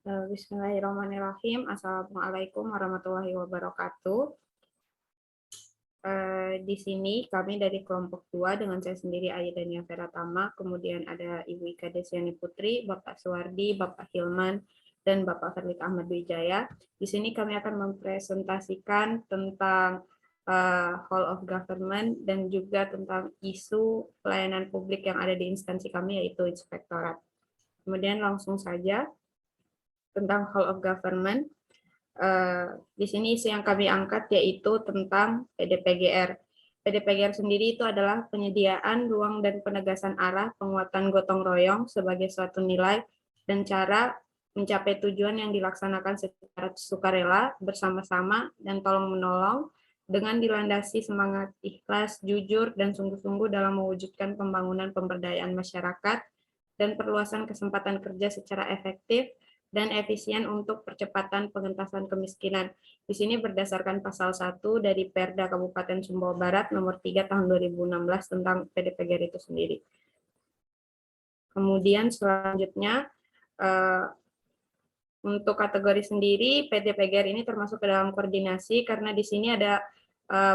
Bismillahirrahmanirrahim. Assalamualaikum warahmatullahi wabarakatuh. Di sini kami dari kelompok 2 dengan saya sendiri Aya Dania Feratama, kemudian ada Ibu Ika Desiani Putri, Bapak Suwardi, Bapak Hilman, dan Bapak Ferlik Ahmad Wijaya. Di sini kami akan mempresentasikan tentang Whole of Government dan juga tentang isu pelayanan publik yang ada di instansi kami, yaitu Inspektorat. Kemudian langsung saja tentang Whole of Government. Di sini isu yang kami angkat yaitu tentang PDPGR. PDPGR sendiri itu adalah penyediaan ruang dan penegasan arah penguatan gotong royong sebagai suatu nilai dan cara mencapai tujuan yang dilaksanakan secara sukarela, bersama-sama, dan tolong-menolong dengan dilandasi semangat ikhlas, jujur, dan sungguh-sungguh dalam mewujudkan pembangunan pemberdayaan masyarakat dan perluasan kesempatan kerja secara efektif dan efisien untuk percepatan pengentasan kemiskinan. Di sini berdasarkan pasal 1 dari Perda Kabupaten Sumbawa Barat nomor 3 tahun 2016 tentang PDPGR itu sendiri. Kemudian selanjutnya untuk kategori sendiri PDPGR ini termasuk ke dalam koordinasi karena di sini ada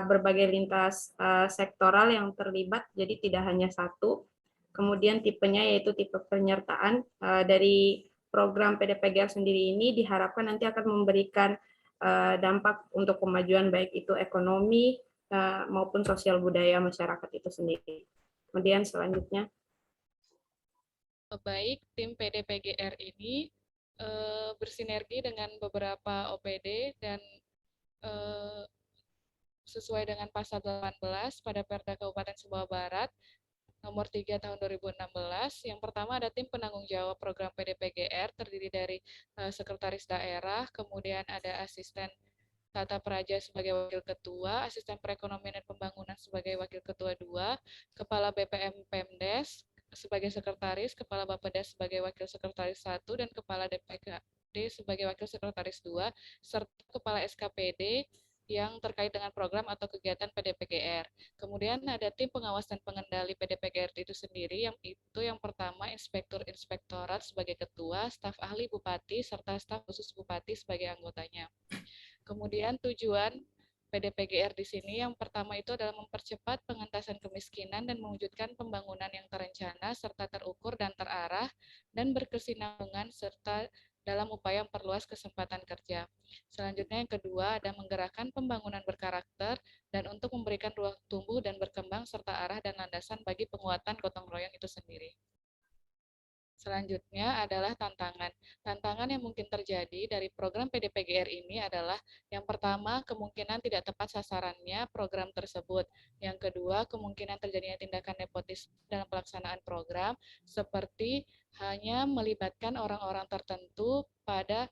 berbagai lintas sektoral yang terlibat, jadi tidak hanya satu. Kemudian tipenya yaitu tipe penyertaan dari program PDPGR sendiri ini diharapkan nanti akan memberikan dampak untuk kemajuan baik itu ekonomi maupun sosial budaya masyarakat itu sendiri. Kemudian selanjutnya. Baik, tim PDPGR ini bersinergi dengan beberapa OPD dan sesuai dengan pasal 18 pada Perda Kabupaten Sumbawa Barat nomor 3 tahun 2016. Yang pertama ada tim penanggung jawab program PDPGR terdiri dari sekretaris daerah, kemudian ada asisten tata praja sebagai wakil ketua, asisten perekonomian dan pembangunan sebagai wakil ketua 2, kepala BPM Pemdes sebagai sekretaris, kepala Bappedas sebagai wakil sekretaris 1, dan kepala DPKD sebagai wakil sekretaris 2, serta kepala SKPD yang terkait dengan program atau kegiatan PDPGR. Kemudian ada tim pengawas dan pengendali PDPGR itu sendiri, yang itu yang pertama Inspektur Inspektorat sebagai ketua, staf ahli Bupati, serta staf khusus Bupati sebagai anggotanya. Kemudian tujuan PDPGR di sini yang pertama itu adalah mempercepat pengentasan kemiskinan dan mewujudkan pembangunan yang terencana serta terukur dan terarah dan berkesinambungan serta dalam upaya memperluas kesempatan kerja. Selanjutnya yang kedua ada menggerakkan pembangunan berkarakter dan untuk memberikan ruang tumbuh dan berkembang serta arah dan landasan bagi penguatan gotong royong itu sendiri. Selanjutnya adalah tantangan. Tantangan yang mungkin terjadi dari program PDPGR ini adalah yang pertama, kemungkinan tidak tepat sasarannya program tersebut. Yang kedua, kemungkinan terjadinya tindakan nepotisme dalam pelaksanaan program, seperti hanya melibatkan orang-orang tertentu pada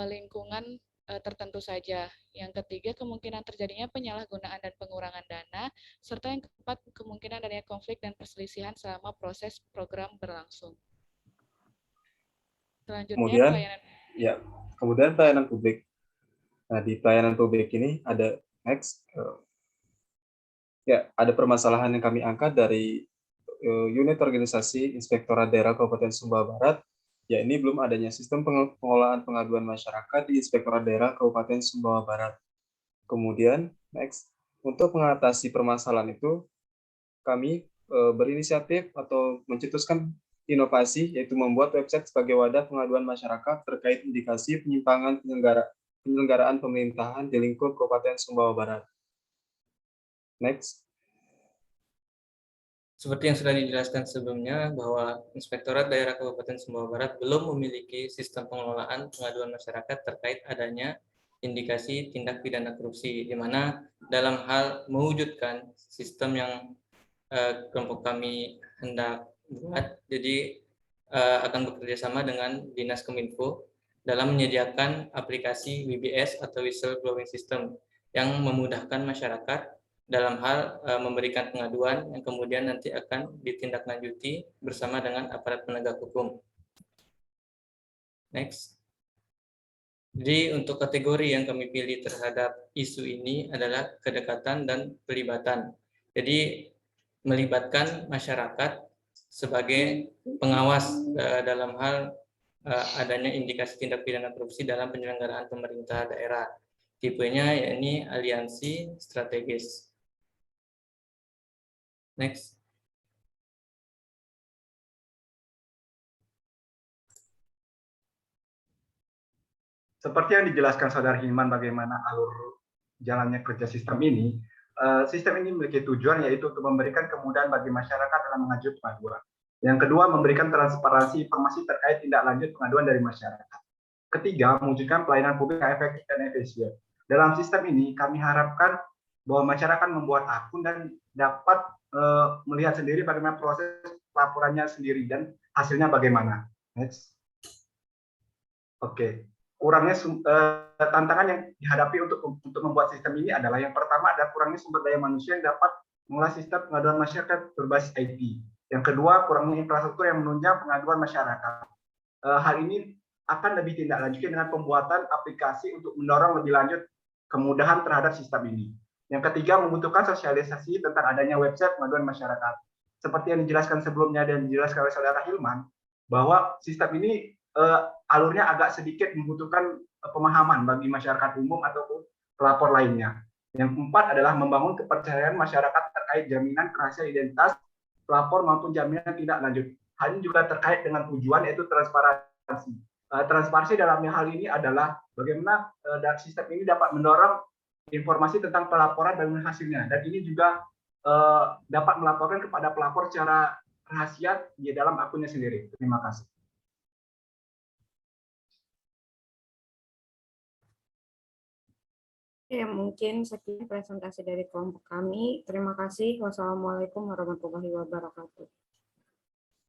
lingkungan tertentu saja. Yang ketiga, kemungkinan terjadinya penyalahgunaan dan pengurangan dana, serta yang keempat, kemungkinan adanya konflik dan perselisihan selama proses program berlangsung. Kemudian pelayanan publik. Nah, di pelayanan publik ini ada ada permasalahan yang kami angkat dari unit organisasi Inspektorat Daerah Kabupaten Sumbawa Barat, ya ini belum adanya sistem pengolahan pengaduan masyarakat di Inspektorat Daerah Kabupaten Sumbawa Barat. Kemudian untuk mengatasi permasalahan itu, kami berinisiatif atau mencetuskan inovasi, yaitu membuat website sebagai wadah pengaduan masyarakat terkait indikasi penyimpangan penyelenggaraan pemerintahan di lingkup Kabupaten Sumbawa Barat. Next. Seperti yang sudah dijelaskan sebelumnya, bahwa Inspektorat Daerah Kabupaten Sumbawa Barat belum memiliki sistem pengelolaan pengaduan masyarakat terkait adanya indikasi tindak pidana korupsi, di mana dalam hal mewujudkan sistem yang kelompok kami hendak buat, jadi akan bekerjasama dengan Dinas Kominfo dalam menyediakan aplikasi WBS atau Whistleblowing System yang memudahkan masyarakat dalam hal memberikan pengaduan yang kemudian nanti akan ditindaklanjuti bersama dengan aparat penegak hukum. Next. Jadi untuk kategori yang kami pilih terhadap isu ini adalah kedekatan dan pelibatan. Jadi melibatkan masyarakat sebagai pengawas dalam hal adanya indikasi tindak pidana korupsi dalam penyelenggaraan pemerintah daerah. Tipenya yakni aliansi strategis. Next. Seperti yang dijelaskan Saudara Hilman bagaimana alur jalannya kerja sistem ini memiliki tujuan yaitu untuk memberikan kemudahan bagi masyarakat dalam mengajukan pengaduan. Yang kedua, memberikan transparansi informasi terkait tindak lanjut pengaduan dari masyarakat. Ketiga, mewujudkan pelayanan publik yang efektif dan efisien. Dalam sistem ini, kami harapkan bahwa masyarakat membuat akun dan dapat melihat sendiri bagaimana proses laporannya sendiri dan hasilnya bagaimana. Next. Oke. Kurangnya tantangan yang dihadapi untuk membuat sistem ini adalah yang pertama ada kurangnya sumber daya manusia yang dapat mengolah sistem pengaduan masyarakat berbasis IT. Yang kedua, kurangnya infrastruktur yang menunjang pengaduan masyarakat. Hal ini akan lebih tindak lanjutkan dengan pembuatan aplikasi untuk mendorong lebih lanjut kemudahan terhadap sistem ini. Yang ketiga, membutuhkan sosialisasi tentang adanya website pengaduan masyarakat. Seperti yang dijelaskan sebelumnya dan dijelaskan oleh Saudara Hilman, bahwa sistem ini alurnya agak sedikit membutuhkan pemahaman bagi masyarakat umum ataupun pelapor lainnya. Yang keempat adalah membangun kepercayaan masyarakat terkait jaminan kerahasiaan identitas pelapor maupun jaminan tindak lanjut. Hal ini juga terkait dengan tujuan yaitu transparansi. Transparansi dalam hal ini adalah bagaimana sistem ini dapat mendorong informasi tentang pelaporan dan hasilnya. Dan ini juga dapat melaporkan kepada pelapor secara rahasia di dalam akunnya sendiri. Terima kasih. Ya, mungkin sekian presentasi dari kelompok kami. Terima kasih. Wassalamualaikum warahmatullahi wabarakatuh.